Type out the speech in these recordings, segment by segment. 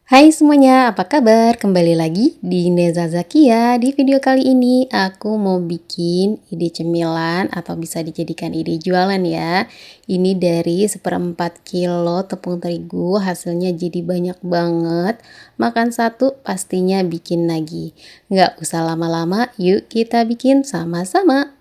Hai semuanya, apa kabar? Kembali lagi di Neza Zakia. Di video kali ini aku mau bikin ide cemilan atau bisa dijadikan ide jualan ya. Ini dari 1/4 kilo tepung terigu, hasilnya jadi banyak banget. Makan satu pastinya bikin lagi. Nggak usah lama-lama, yuk kita bikin sama-sama.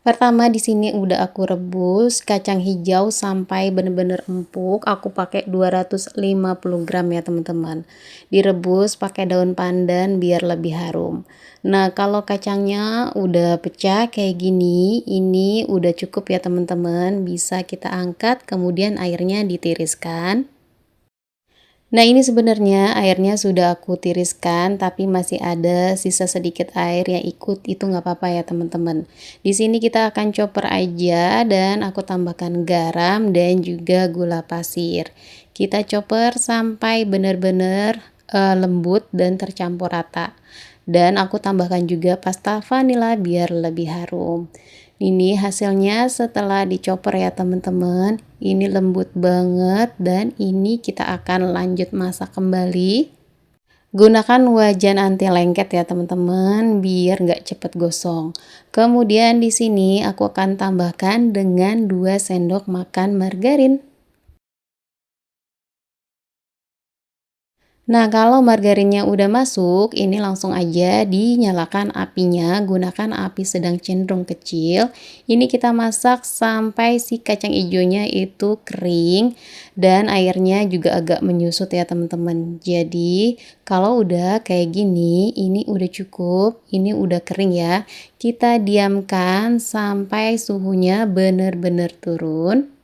Pertama di sini udah aku rebus kacang hijau sampai bener-bener empuk. Aku pakai 250 gram ya teman-teman. Direbus pakai daun pandan biar lebih harum. Nah, kalau kacangnya udah pecah kayak gini, ini udah cukup ya teman-teman. Bisa kita angkat, kemudian airnya ditiriskan. Nah, ini sebenarnya airnya sudah aku tiriskan, tapi masih ada sisa sedikit air yang ikut, itu nggak apa-apa ya teman-teman. Di sini kita akan chopper aja dan aku tambahkan garam dan juga gula pasir. Kita chopper sampai benar-benar lembut dan tercampur rata. Dan aku tambahkan juga pasta vanila biar lebih harum. Ini hasilnya setelah dicoper ya teman-teman. Ini lembut banget dan ini kita akan lanjut masak kembali. Gunakan wajan anti lengket ya teman-teman biar nggak cepet gosong. Kemudian di sini aku akan tambahkan dengan 2 sendok makan margarin. Nah, kalau margarinnya udah masuk, ini langsung aja dinyalakan apinya, gunakan api sedang cenderung kecil. Ini kita masak sampai si kacang hijaunya itu kering dan airnya juga agak menyusut ya teman-teman. Jadi, kalau udah kayak gini, ini udah cukup, ini udah kering ya. Kita diamkan sampai suhunya benar-benar turun.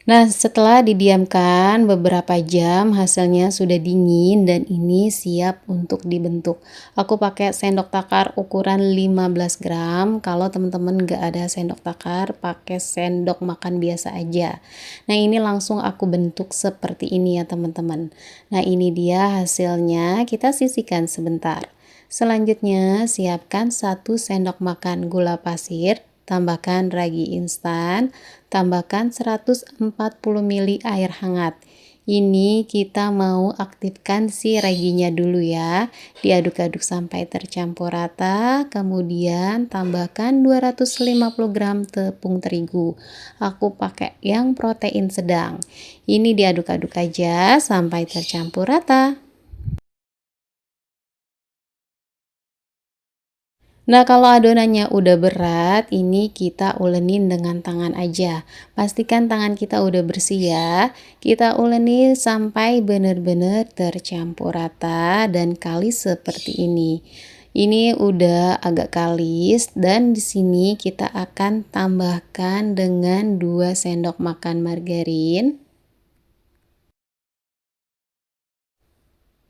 Nah, setelah didiamkan beberapa jam, hasilnya sudah dingin dan ini siap untuk dibentuk. Aku pakai sendok takar ukuran 15 gram. Kalau teman-teman nggak ada sendok takar, pakai sendok makan biasa aja. Nah, ini langsung aku bentuk seperti ini ya teman-teman. Nah, ini dia hasilnya. Kita sisihkan sebentar. Selanjutnya, siapkan 1 sendok makan gula pasir. Tambahkan ragi instan, tambahkan 140 ml air hangat. Ini kita mau aktifkan si raginya dulu ya. Diaduk-aduk sampai tercampur rata, kemudian tambahkan 250 gram tepung terigu. Aku pakai yang protein sedang. Ini diaduk-aduk aja sampai tercampur rata. Nah, kalau adonannya udah berat, ini kita ulenin dengan tangan aja. Pastikan tangan kita udah bersih ya. Kita uleni sampai benar-benar tercampur rata dan kalis seperti ini. Ini udah agak kalis dan di sini kita akan tambahkan dengan 2 sendok makan margarin.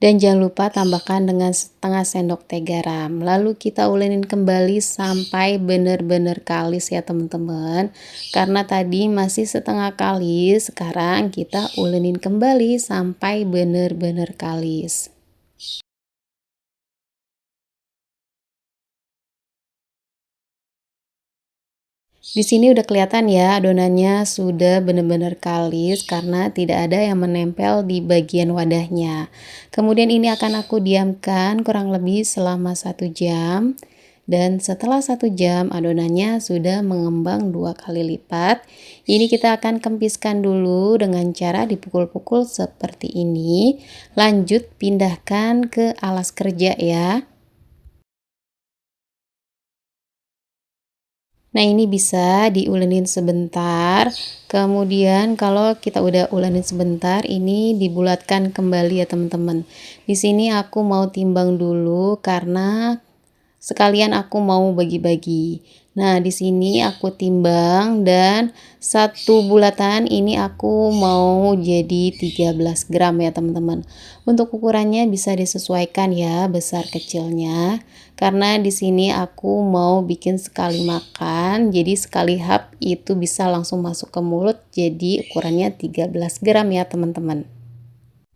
Dan jangan lupa tambahkan dengan setengah sendok teh garam. Lalu kita ulenin kembali sampai benar-benar kalis ya teman-teman. Karena tadi masih setengah kalis, sekarang kita ulenin kembali sampai benar-benar kalis. Di sini udah kelihatan ya adonannya sudah benar-benar kalis karena tidak ada yang menempel di bagian wadahnya. Kemudian ini akan aku diamkan kurang lebih selama 1 jam. Dan setelah 1 jam adonannya sudah mengembang 2 kali lipat. Ini kita akan kempiskan dulu dengan cara dipukul-pukul seperti ini. Lanjut pindahkan ke alas kerja ya. Nah, ini bisa diulenin sebentar. Kemudian kalau kita udah ulenin sebentar, ini dibulatkan kembali ya teman-teman. Di sini aku mau timbang dulu karena sekalian aku mau bagi-bagi. Nah, di sini aku timbang dan satu bulatan ini aku mau jadi 13 gram ya teman-teman. Untuk ukurannya bisa disesuaikan ya besar kecilnya. Karena di sini aku mau bikin sekali makan, jadi sekali hap itu bisa langsung masuk ke mulut. Jadi ukurannya 13 gram ya teman-teman.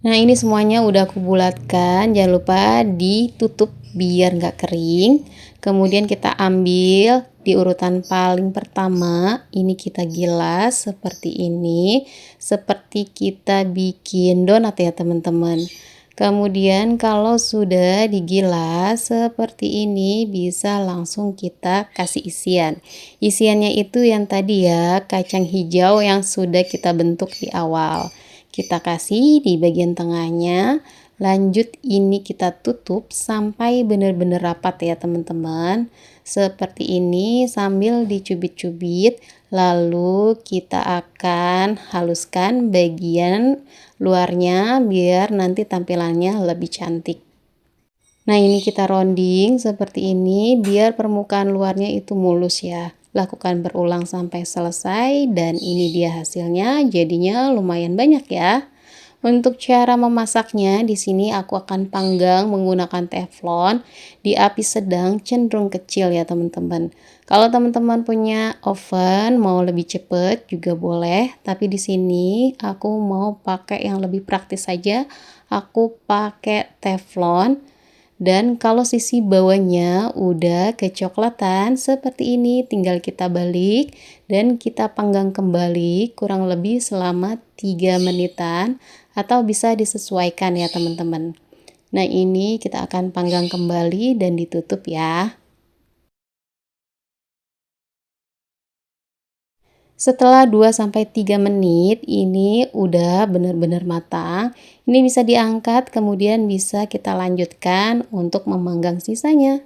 Nah, ini semuanya udah aku bulatkan, jangan lupa ditutup biar nggak kering. Kemudian kita ambil di urutan paling pertama, ini kita gilas seperti ini, seperti kita bikin donat ya teman-teman. Kemudian kalau sudah digilas seperti ini bisa langsung kita kasih isian. Isiannya itu yang tadi ya, kacang hijau yang sudah kita bentuk di awal. Kita kasih di bagian tengahnya. Lanjut ini kita tutup sampai benar-benar rapat ya teman-teman. Seperti ini sambil dicubit-cubit. Lalu kita akan haluskan bagian luarnya biar nanti tampilannya lebih cantik. Nah, ini kita rounding seperti ini biar permukaan luarnya itu mulus ya. Lakukan berulang sampai selesai dan ini dia hasilnya, jadinya lumayan banyak ya. Untuk cara memasaknya, di sini aku akan panggang menggunakan teflon di api sedang cenderung kecil ya teman-teman. Kalau teman-teman punya oven mau lebih cepat juga boleh, tapi di sini aku mau pakai yang lebih praktis saja. Aku pakai teflon. Dan kalau sisi bawahnya udah kecoklatan seperti ini, tinggal kita balik dan kita panggang kembali kurang lebih selama 3 menitan atau bisa disesuaikan ya teman-teman. Nah, ini kita akan panggang kembali dan ditutup ya. Setelah 2-3 menit ini udah benar-benar matang. Ini bisa diangkat kemudian bisa kita lanjutkan untuk memanggang sisanya.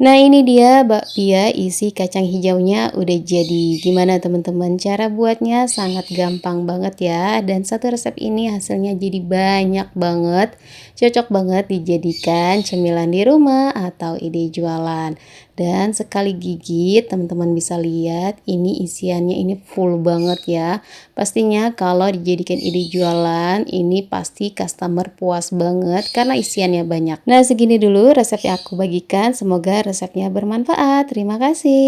Nah, ini dia bakpia isi kacang hijaunya udah jadi. Gimana teman-teman? Cara buatnya sangat gampang banget ya. Dan satu resep ini hasilnya jadi banyak banget. Cocok banget dijadikan cemilan di rumah atau ide jualan. Dan sekali gigit teman-teman bisa lihat ini isiannya ini full banget ya. Pastinya kalau dijadikan ide jualan ini pasti customer puas banget karena isiannya banyak. Nah, segini dulu resep yang aku bagikan. Semoga resepnya bermanfaat. Terima kasih.